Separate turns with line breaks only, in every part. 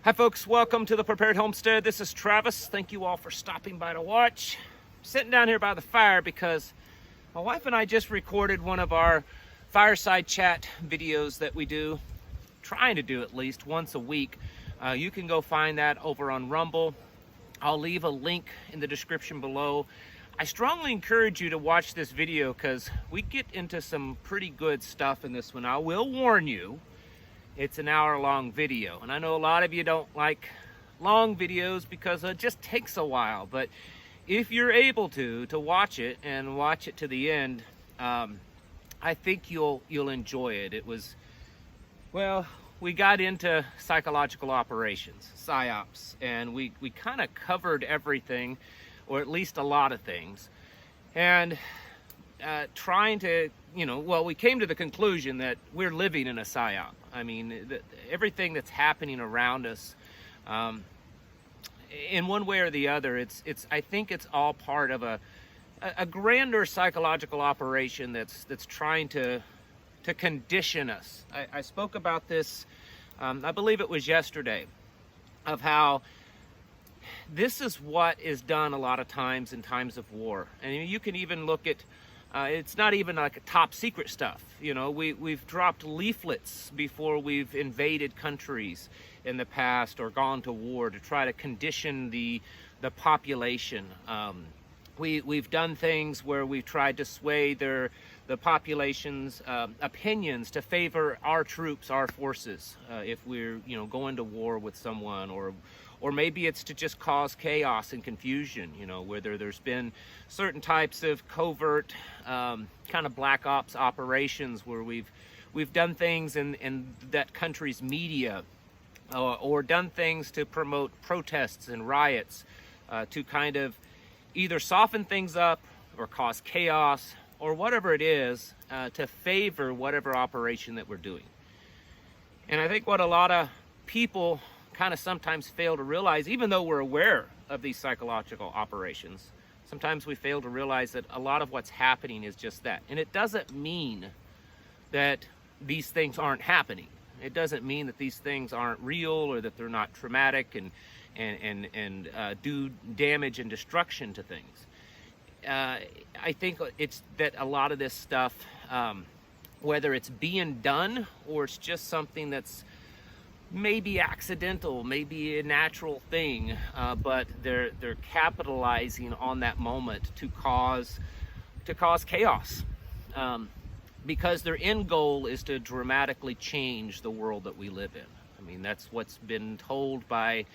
Hi folks, welcome to the Prepared Homestead. This is Travis. Thank you all for stopping by to watch. I'm sitting down here by the fire because my wife and I just recorded one of our Fireside chat videos that we do, trying to do at least once a week. You can go find that over on Rumble. I'll leave a link in the description below. I strongly encourage you to watch this video because we get into some pretty good stuff in this one. I will warn you, it's an hour-long video, and I know a lot of you don't like long videos because it just takes a while, but if you're able to watch it and watch it to the end, I think you'll enjoy it. It was, well, we got into psychological operations, PsyOps, and we kind of covered everything, or at least a lot of things, and trying to, we came to the conclusion that we're living in a PsyOp. I mean, everything that's happening around us, in one way or the other, I think it's all part of a grander psychological operation that's trying to condition us. I spoke about this, I believe it was yesterday, of how this is what is done a lot of times in times of war. And you can even look at, it's not even like top secret stuff. We've dropped leaflets before we've invaded countries in the past or gone to war to try to condition the population. We've done things where we've tried to sway the population's opinions to favor our troops, our forces, if we're going to war with someone, or maybe it's to just cause chaos and confusion, whether there's been certain types of covert kind of black ops operations where we've done things in that country's media, or done things to promote protests and riots, to kind of either soften things up or cause chaos or whatever it is, to favor whatever operation that we're doing. And I think what a lot of people kind of sometimes fail to realize, even though we're aware of these psychological operations, sometimes we fail to realize that a lot of what's happening is just that. And it doesn't mean that these things aren't happening. It doesn't mean that these things aren't real or that they're not traumatic and do damage and destruction to things. I think it's that a lot of this stuff, whether it's being done or it's just something that's maybe accidental, maybe a natural thing, but they're capitalizing on that moment to cause chaos, because their end goal is to dramatically change the world that we live in. I mean, that's what's been told by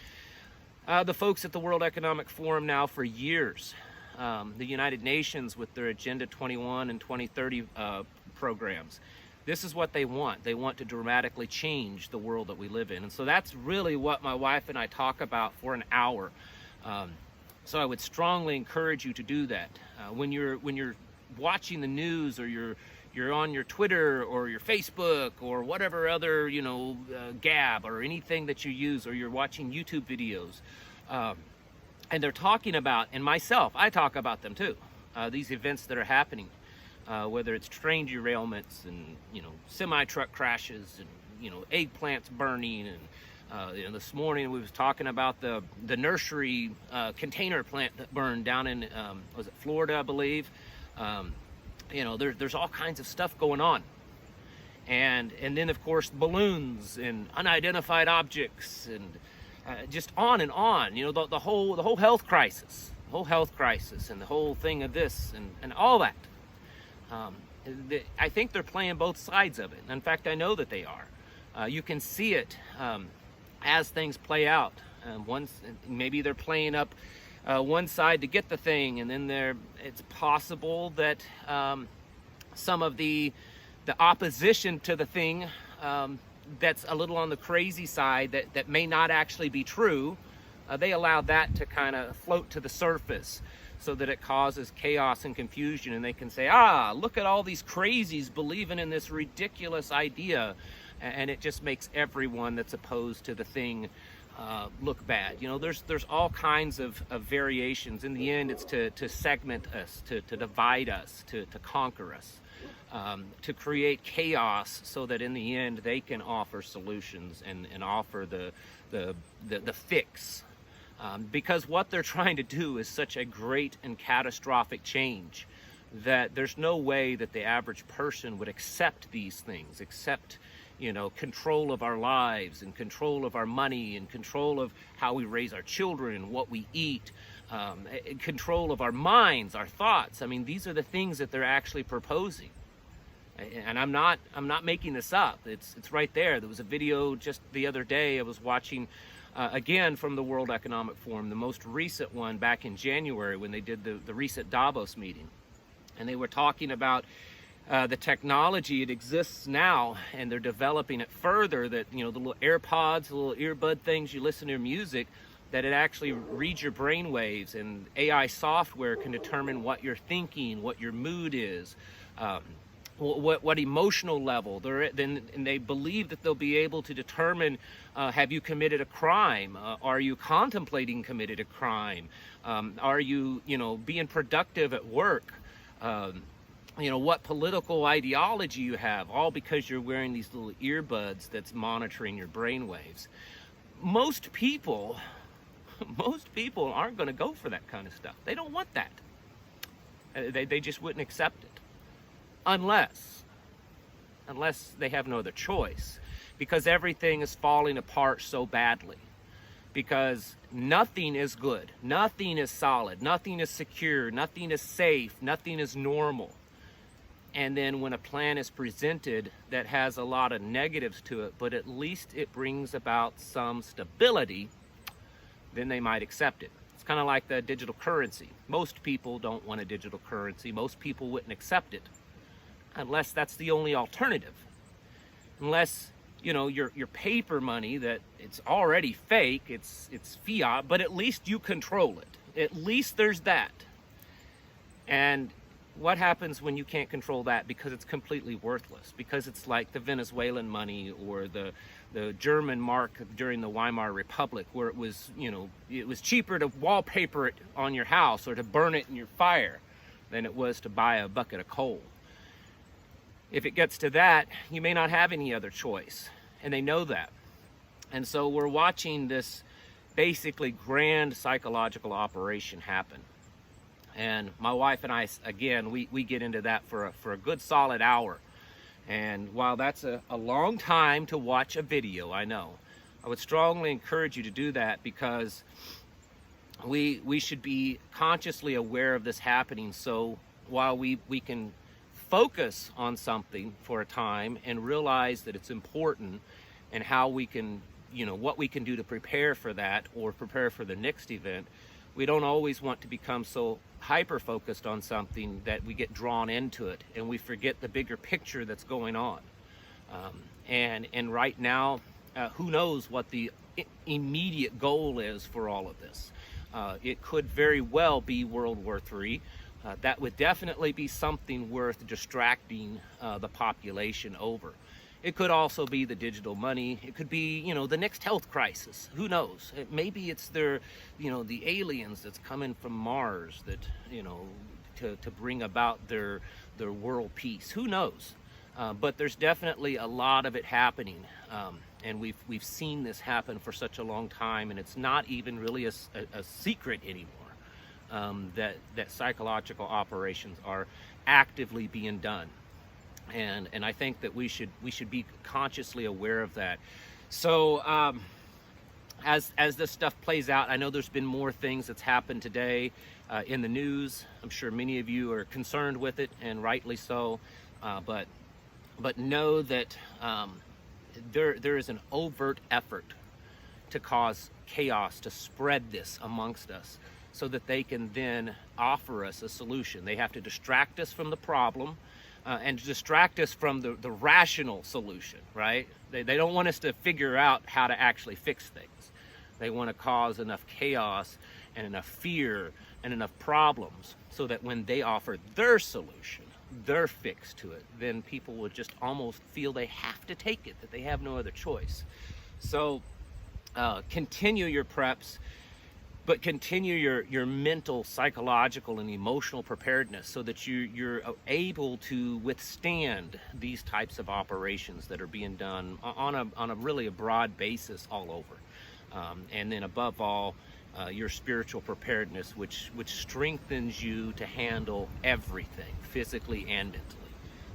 the folks at the World Economic Forum now for years. The United Nations with their Agenda 21 and 2030 programs. This is what they want. They want to dramatically change the world that we live in. And so that's really what my wife and I talk about for an hour. So I would strongly encourage you to do that. When you're watching the news, or you're on your Twitter or your Facebook or whatever other, Gab or anything that you use, or you're watching YouTube videos, and they're talking about, and myself, I talk about them too, these events that are happening. Whether it's train derailments and semi-truck crashes and eggplants burning, and this morning we was talking about the nursery container plant that burned down in was it Florida, I believe. There's all kinds of stuff going on, and then of course balloons and unidentified objects and just on and on. The whole health crisis, and the whole thing of this and all that. I think they're playing both sides of it. In fact, I know that they are. You can see it as things play out. Maybe they're playing up one side to get the thing, and then it's possible that some of the opposition to the thing, that's a little on the crazy side, that may not actually be true, they allow that to kind of float to the surface, so that it causes chaos and confusion, and they can say, look at all these crazies believing in this ridiculous idea, and it just makes everyone that's opposed to the thing look bad. There's all kinds of variations. In the end, it's to segment us, to divide us, to conquer us, to create chaos, so that in the end they can offer solutions and offer the fix. Because what they're trying to do is such a great and catastrophic change that there's no way that the average person would accept these things, accept, control of our lives and control of our money and control of how we raise our children and what we eat, control of our minds, our thoughts. I mean, these are the things that they're actually proposing. And I'm not making this up. It's right there. There was a video just the other day I was watching, again, from the World Economic Forum, the most recent one back in January when they did the recent Davos meeting. And they were talking about the technology. It exists now, and they're developing it further, that, the little AirPods, the little earbud things you listen to your music, that it actually reads your brain waves, and AI software can determine what you're thinking, what your mood is, what emotional level they're then, and they believe that they'll be able to determine, have you committed a crime, are you contemplating committed a crime, are you being productive at work, what political ideology you have, all because you're wearing these little earbuds that's monitoring your brain waves. Most people aren't going to go for that kind of stuff. They don't want that. They just wouldn't accept it. Unless they have no other choice, because everything is falling apart so badly, because nothing is good, nothing is solid, nothing is secure, nothing is safe, nothing is normal. And then when a plan is presented that has a lot of negatives to it, but at least it brings about some stability, then they might accept it. It's kind of like the digital currency. Most people don't want a digital currency. Most people wouldn't accept it unless that's the only alternative. Unless, your paper money, that it's already fake, it's fiat, but at least you control it. At least there's that. And what happens when you can't control that? Because it's completely worthless. Because it's like the Venezuelan money or the German mark during the Weimar Republic, where it was cheaper to wallpaper it on your house or to burn it in your fire than it was to buy a bucket of coal. If it gets to that, you may not have any other choice, and they know that. And so we're watching this basically grand psychological operation happen. And my wife and I, again, we get into that for a good solid hour. And while that's a long time to watch a video, I know, I would strongly encourage you to do that, because we should be consciously aware of this happening. So while we can focus on something for a time and realize that it's important, and how we can, what we can do to prepare for that or prepare for the next event, we don't always want to become so hyper-focused on something that we get drawn into it and we forget the bigger picture that's going on. And right now, who knows what the immediate goal is for all of this. It could very well be World War III. That would definitely be something worth distracting the population over. It could also be the digital money. It could be, the next health crisis. Who knows? Maybe it's the aliens that's coming from Mars that, to bring about their world peace. Who knows? But there's definitely a lot of it happening. And we've seen this happen for such a long time, and it's not even really a secret anymore. That psychological operations are actively being done, and I think that we should be consciously aware of that. So as this stuff plays out, I know there's been more things that's happened today in the news. I'm sure many of you are concerned with it, and rightly so. But know that there is an overt effort to cause chaos, to spread this amongst us, so that they can then offer us a solution. They have to distract us from the problem and distract us from the rational solution, right? They don't want us to figure out how to actually fix things. They want to cause enough chaos and enough fear and enough problems so that when they offer their solution, their fix to it, then people will just almost feel they have to take it, that they have no other choice. So continue your preps, but continue your mental, psychological, and emotional preparedness so that you're able to withstand these types of operations that are being done on a really broad basis all over. and then above all, your spiritual preparedness, which strengthens you to handle everything, physically and mentally.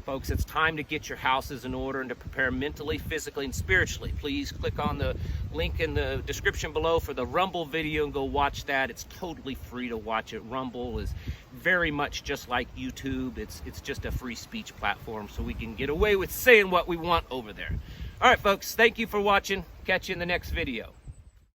Folks, it's time to get your houses in order and to prepare mentally, physically, and spiritually. Please click on the link in the description below for the Rumble video and go watch that. It's totally free to watch it. Rumble is very much just like YouTube. It's just a free speech platform, so we can get away with saying what we want over there. All right, folks, thank you for watching. Catch you in the next video.